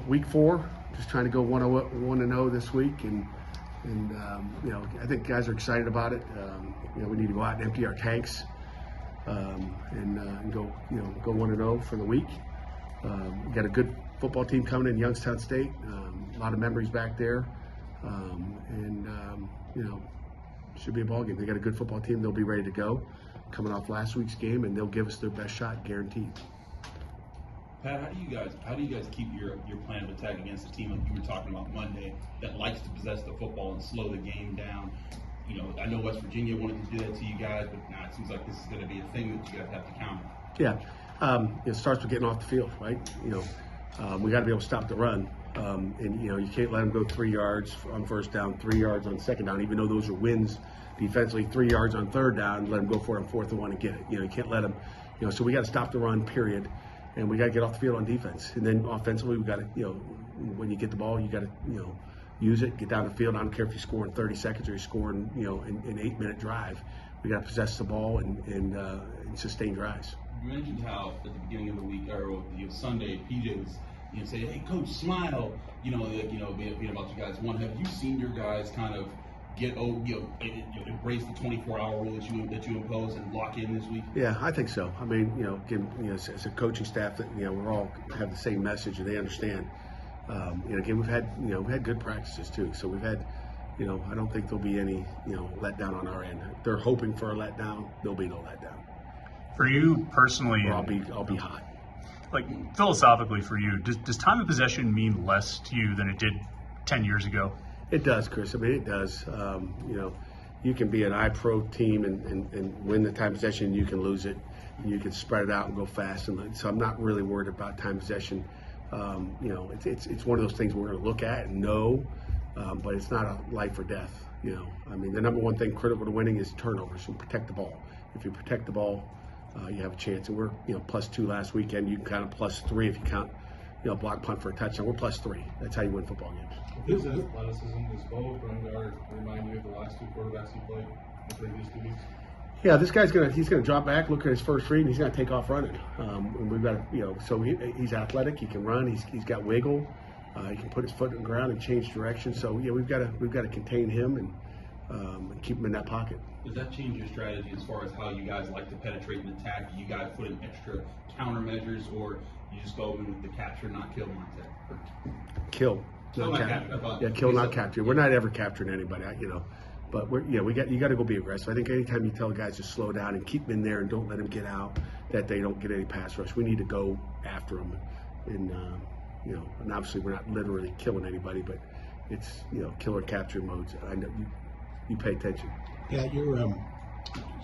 week 4, just trying to go 1-0 this week, and I think guys are excited about it. We need to go out and empty our tanks, and go 1-0 for the week. We got a good football team coming in, Youngstown State. A lot of memories back there, should be a ball game. They got a good football team. They'll be ready to go, coming off last week's game, and they'll give us their best shot, guaranteed. Pat, how do you guys keep your plan of attack against a team like you were talking about Monday that likes to possess the football and slow the game down? I know West Virginia wanted to do that to you guys, but now it seems like this is going to be a thing that you guys have to counter. Yeah, it starts with getting off the field, right? We got to be able to stop the run, you can't let them go 3 yards on first down, 3 yards on second down, even though those are wins defensively. 3 yards on third down, let them go for it on 4th and 1 and get it. You can't let them. So we got to stop the run, period. And we got to get off the field on defense. And then offensively, we got to, when you get the ball, you got to, use it, get down the field. I don't care if you score in 30 seconds or you score in, an 8-minute drive. We got to possess the ball and sustain drives. You mentioned how at the beginning of the week or Sunday, PJ was, say, "Hey, coach, smile." Being about you guys. One, have you seen your guys kind of embrace the 24-hour rule that you impose and lock in this week? Yeah, I think so. I mean, as a coaching staff, that we're all have the same message and they understand. Again, we've had good practices too. So we've had, I don't think there'll be any, letdown on our end. If they're hoping for a letdown, there'll be no letdown. For you personally, I'll be hot. Like philosophically, for you, does time of possession mean less to you than it did 10 years ago? It does, Chris. I mean, it does. You can be an I-Pro team and win the time possession, and you can lose it. And you can spread it out and go fast. And so I'm not really worried about time possession. It's one of those things we're going to look at and know, but it's not a life or death. I mean, the number one thing critical to winning is turnovers and protect the ball. If you protect the ball, you have a chance. And we're +2 last weekend. You can count +3 if you count block punt for a touchdown. We're +3. That's how you win football games. His athleticism, does Bo Brungard remind you of the last 2 quarterbacks he played in the previous 2 weeks? Yeah, this guy's he's gonna drop back, look at his first read, and he's gonna take off running. And we've got so he's athletic, he can run, he's got wiggle, he can put his foot on the ground and change direction. So yeah, we've got to contain him and keep him in that pocket. Does that change your strategy as far as how you guys like to penetrate and attack? Do you guys put in extra countermeasures, or you just go in with the capture, not kill mindset? Kill. Not capture. Yeah, kill, not capture. We're not ever capturing anybody, but you got to go be aggressive. I think anytime you tell guys to slow down and keep them in there and don't let them get out, that they don't get any pass rush. We need to go after them, and and obviously we're not literally killing anybody, but it's kill or capture modes. I know you pay attention. Yeah, your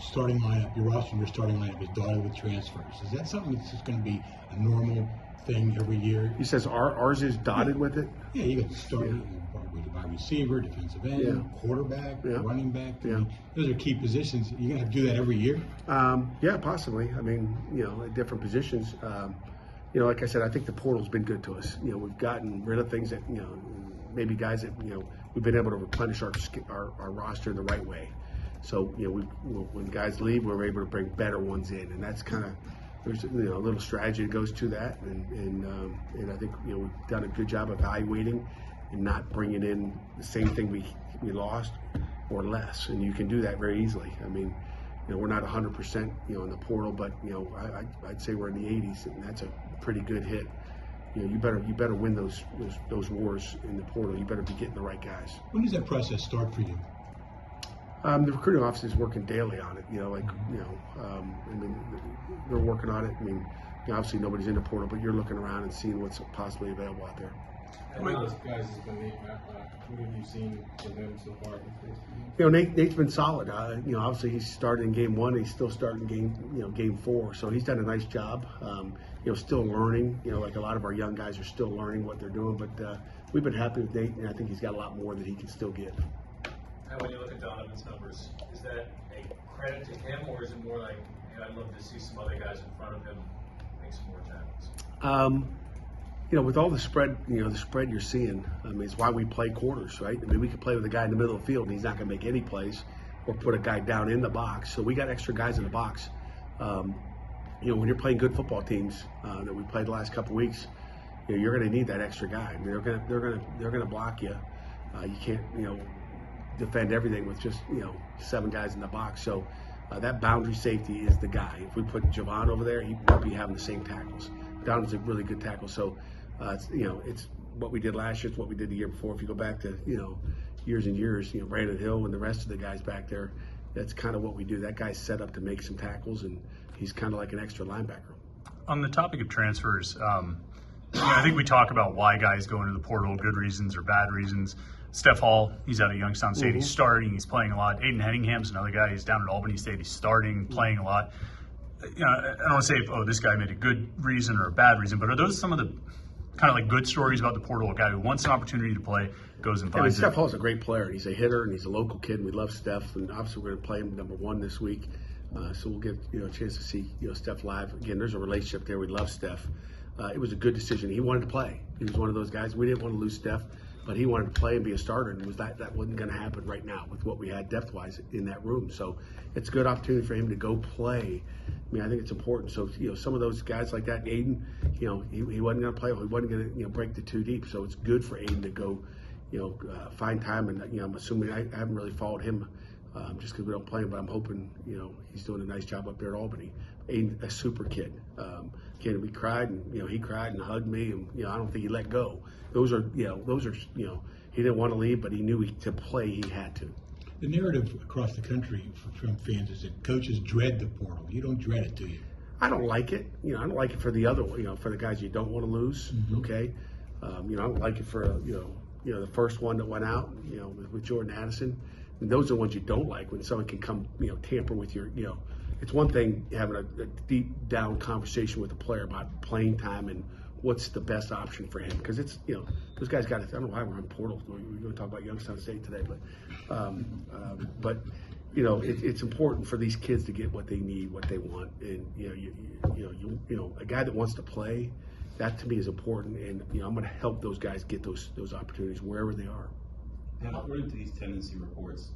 starting lineup, your roster, your starting lineup is dotted with transfers. Is that something that's just going to be a normal thing every year? He says ours is dotted with it. Yeah, you got to start with wide receiver, defensive end, quarterback, running back. I mean, those are key positions. You're going to have to do that every year? Yeah, possibly. I mean, at different positions. Like I said, I think the portal's been good to us. We've gotten rid of things that, maybe guys that, we've been able to replenish our roster the right way. So, when guys leave, we're able to bring better ones in, and that's kind of, there's a little strategy that goes to that, and I think we've done a good job evaluating and not bringing in the same thing we lost or less, and you can do that very easily. I mean, we're not 100% in the portal, but I'd say we're in the 80s, and that's a pretty good hit. You better win those wars in the portal. You better be getting the right guys. When does that process start for you? The recruiting office is working daily on it. They're working on it. I mean, obviously nobody's in the portal, but you're looking around and seeing what's possibly available out there. How many of those guys has been Nate Matlock? What have you seen from him so far? Nate's been solid. Obviously he started in game 1. He's still starting game 4. So he's done a nice job. Still learning. Like a lot of our young guys are still learning what they're doing. But we've been happy with Nate, and I think he's got a lot more that he can still give. And when you look at Donovan's numbers, is that a credit to him, or is it more like, I'd love to see some other guys in front of him make some more tackles? With all the spread, the spread you're seeing, I mean, it's why we play quarters, right? I mean, we could play with a guy in the middle of the field and he's not going to make any plays, or put a guy down in the box. So we got extra guys in the box. When you're playing good football teams that we played the last couple of weeks, you're going to need that extra guy. I mean, they're going to block you. You can't defend everything with just 7 guys in the box. So that boundary safety is the guy. If we put Javon over there, he won't be having the same tackles. Donald's a really good tackle. So it's what we did last year. It's what we did the year before. If you go back to years and years, Brandon Hill and the rest of the guys back there, that's kind of what we do. That guy's set up to make some tackles, and he's kind of like an extra linebacker. On the topic of transfers, I think we talk about why guys go into the portal, good reasons or bad reasons. Steph Hall, he's out of Youngstown State. He's starting. He's playing a lot. Aiden Henningham's another guy. He's down at Albany State. He's starting, playing a lot. I don't want to say, this guy made a good reason or a bad reason, but are those some of the kind of like good stories about the portal? A guy who wants an opportunity to play, goes and finds Steph Hall's a great player, and he's a hitter, and he's a local kid, and we love Steph. And obviously, we're going to play him number 1 this week, so we'll get a chance to see Steph live. Again, there's a relationship there. We love Steph. It was a good decision. He wanted to play. He was one of those guys. We didn't want to lose Steph, but he wanted to play and be a starter, and that wasn't going to happen right now with what we had depth-wise in that room. So it's a good opportunity for him to go play. I mean, I think it's important. So some of those guys like that, Aiden, he wasn't going to play. He wasn't going to break the 2 deep. So it's good for Aiden to go, find time. And I'm assuming I haven't really followed him just because we don't play him, but I'm hoping he's doing a nice job up there at Albany. Aiden, a super kid. Again, we cried, and he cried and hugged me, and I don't think he let go. Those are he didn't want to leave, but he knew to play he had to. The narrative across the country from fans is that coaches dread the portal. You don't dread it, do you? I don't like it. I don't like it for the other, for the guys you don't want to lose. Okay. I don't like it for the first one that went out, with Jordan Addison. And those are the ones you don't like, when someone can come, tamper with your, it's one thing having a deep down conversation with a player about playing time and what's the best option for him, because it's those guys got it. I don't know why we're on portal. We're going to talk about Youngstown State today, but it's important for these kids to get what they need, what they want, and a guy that wants to play, that to me is important, and I'm going to help those guys get those opportunities wherever they are. And according to these tendency reports,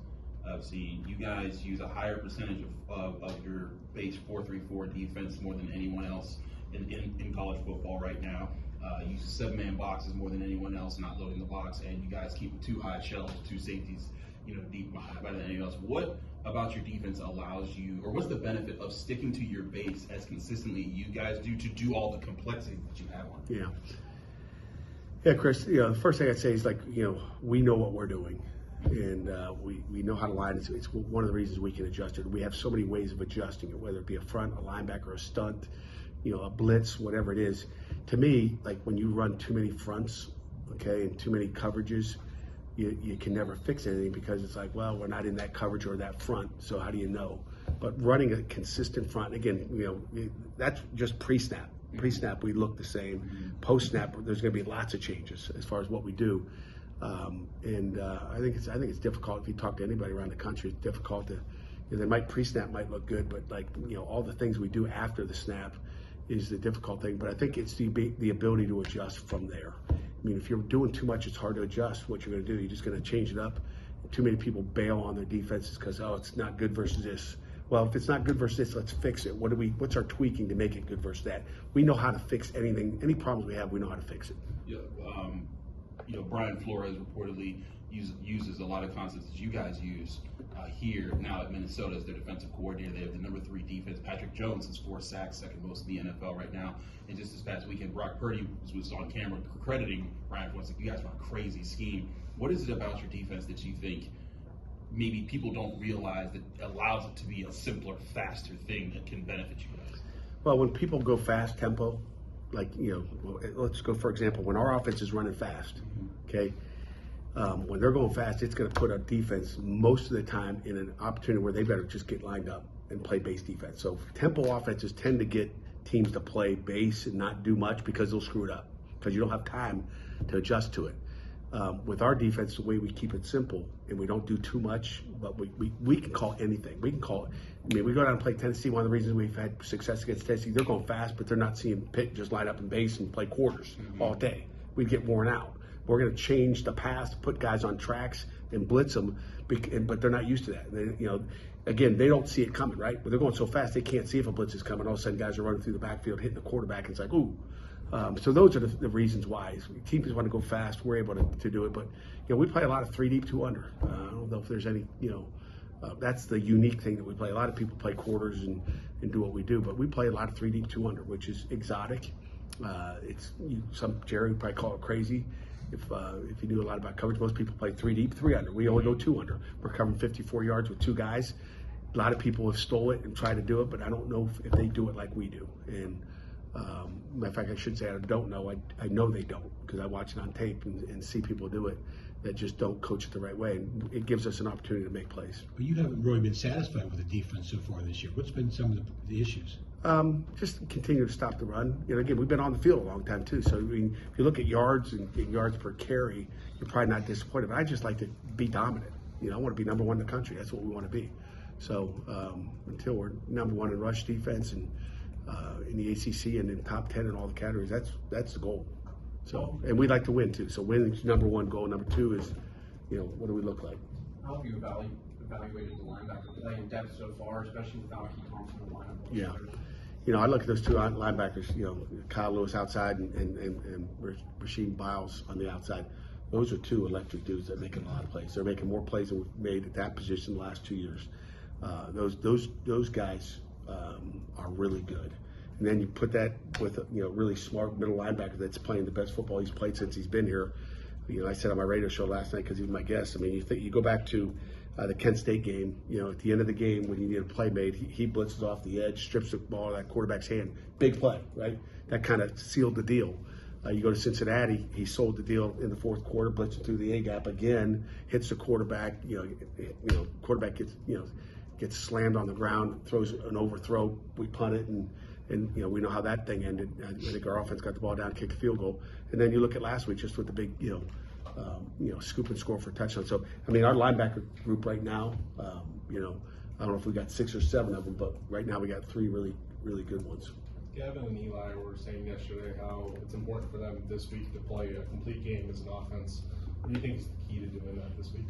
obviously you guys use a higher percentage of your base 4-3-4 defense more than anyone else in college football right now. Use 7-man boxes more than anyone else, not loading the box, and you guys keep 2 high shells, 2 safeties, deep better than anyone else. What about your defense allows you, or what's the benefit of sticking to your base as consistently you guys do to do all the complexity that you have on? Yeah, Chris, the first thing I'd say is we know what we're doing, and we know how to line it. It's one of the reasons we can adjust it. We have so many ways of adjusting it, whether it be a front, a linebacker, a stunt, a blitz, whatever it is. To me, like when you run too many fronts, and too many coverages, you can never fix anything, because it's like, well, we're not in that coverage or that front, so how do you know? But running a consistent front, again, that's just pre-snap. Pre-snap, we look the same. Post-snap, there's going to be lots of changes as far as what we do, and I think it's difficult. If you talk to anybody around the country, it's difficult to. Pre-snap might look good, but all the things we do after the snap is the difficult thing. But I think it's the ability to adjust from there. I mean, if you're doing too much, it's hard to adjust what you're going to do. You're just going to change it up. Too many people bail on their defenses because it's not good versus this. Well, if it's not good versus this, let's fix it. What's our tweaking to make it good versus that? We know how to fix anything. Any problems we have, we know how to fix it. Yeah, Brian Flores reportedly uses a lot of concepts that you guys use here now at Minnesota as their defensive coordinator. They have the number 3 defense. Patrick Jones has 4 sacks, second most in the NFL right now. And just this past weekend, Brock Purdy was on camera crediting Brian Flores. Like, you guys run a crazy scheme. What is it about your defense that you think maybe people don't realize that allows it to be a simpler, faster thing that can benefit you guys? Well, when people go fast tempo, let's go, for example, when our offense is running fast, when they're going fast, it's going to put our defense most of the time in an opportunity where they better just get lined up and play base defense. So tempo offenses tend to get teams to play base and not do much because they'll screw it up, because you don't have time to adjust to it. With our defense, the way we keep it simple and we don't do too much, but we can call anything. We can call it. I mean, we go down and play Tennessee. One of the reasons we've had success against Tennessee, they're going fast, but they're not seeing Pitt just line up in base and play quarters all day. We'd get worn out. We're going to change the pass, put guys on tracks and blitz them, but they're not used to that. Again, they don't see it coming, right? But they're going so fast they can't see if a blitz is coming. All of a sudden, guys are running through the backfield, hitting the quarterback, and it's like, ooh. So those are the reasons why. Teams want to go fast. We're able to do it, but we play a lot of 3 deep, 2 under. I don't know if there's any that's the unique thing that we play. A lot of people play quarters and do what we do, but we play a lot of 3 deep, 2 under, which is exotic. Jerry would probably call it crazy if you knew a lot about coverage. Most people play 3 deep, 3 under. We only go 2 under. We're covering 54 yards with 2 guys. A lot of people have stole it and tried to do it, but I don't know if they do it like we do. And matter of fact, I should say I don't know. I know they don't, because I watch it on tape and see people do it that just don't coach it the right way. And it gives us an opportunity to make plays. But you haven't really been satisfied with the defense so far this year. What's been some of the issues? Just continue to stop the run. Again, we've been on the field a long time too. So I mean, if you look at yards and yards per carry, you're probably not disappointed. But I just like to be dominant. I want to be number 1 in the country. That's what we want to be. So until we're number 1 in rush defense and in the ACC and in top 10 in all the categories, that's the goal. So, and we'd like to win too. So winning is number 1 goal. Number 2 is, what do we look like? How have you evaluated the linebacker play in depth so far, especially without Keith Thompson in the lineup? Yeah. I look at those 2 linebackers, Kyle Lewis outside and Rasheem Biles on the outside. Those are 2 electric dudes that are making a lot of plays. They're making more plays than we've made at that position the last 2 years. Those guys are really good. And then you put that with a really smart middle linebacker that's playing the best football he's played since he's been here. I said on my radio show last night, because he was my guest, I mean, you go back to the Kent State game, at the end of the game when you need a play made, he blitzes off the edge, strips the ball out of that quarterback's hand. Big play, right? That kind of sealed the deal. You go to Cincinnati, he sold the deal in the 4th quarter, blitzing through the A-gap again, hits the quarterback, quarterback gets slammed on the ground, throws an overthrow, we punt it, and we know how that thing ended. I think our offense got the ball down, kicked a field goal. And then you look at last week just with the big, scoop and score for a touchdown. So, I mean, our linebacker group right now, I don't know if we got 6 or 7 of them, but right now we got 3 really, really good ones. Gavin and Eli were saying yesterday how it's important for them this week to play a complete game as an offense. What do you think is the key to doing that this week?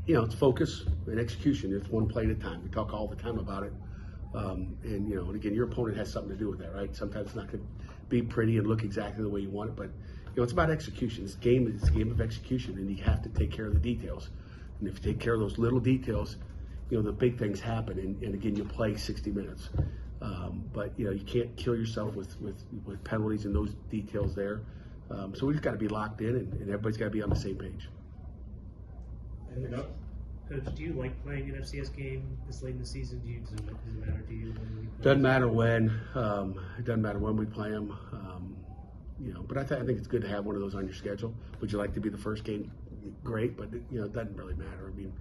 It's focus and execution. It's 1 play at a time. We talk all the time about it. And again, your opponent has something to do with that, right? Sometimes it's not going to be pretty and look exactly the way you want it, but it's about execution. It's a game of execution, and you have to take care of the details. And if you take care of those little details, the big things happen. And again, you play 60 minutes. But you can't kill yourself with penalties and those details there. So we just got to be locked in, and everybody's got to be on the same page. Coach, do you like playing an FCS game this late in the season? Does it matter to you? Doesn't matter when. It doesn't matter when we play them. But I think it's good to have one of those on your schedule. Would you like to be the first game? Great, but it doesn't really matter. I mean,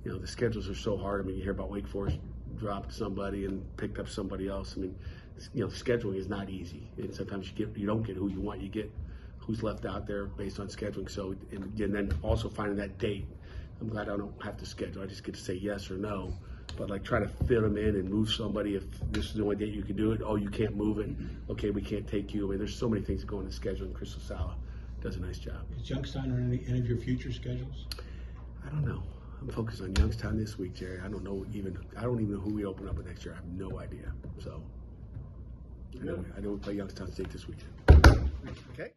the schedules are so hard. I mean, you hear about Wake Forest dropped somebody and picked up somebody else. I mean, scheduling is not easy, and sometimes you don't get who you want. You get who's left out there based on scheduling. So, and then also finding that date. I'm glad I don't have to schedule. I just get to say yes or no. But like trying to fit them in and move somebody, if this is the only date you can do it, oh, you can't move it. Okay, we can't take you. I mean, there's so many things that go into scheduling. Crystal Sala does a nice job. Is Youngstown on any of your future schedules? I don't know. I'm focused on Youngstown this week, Jerry. I don't even know who we open up with next year. I have no idea. So I know we play Youngstown State this week. Okay.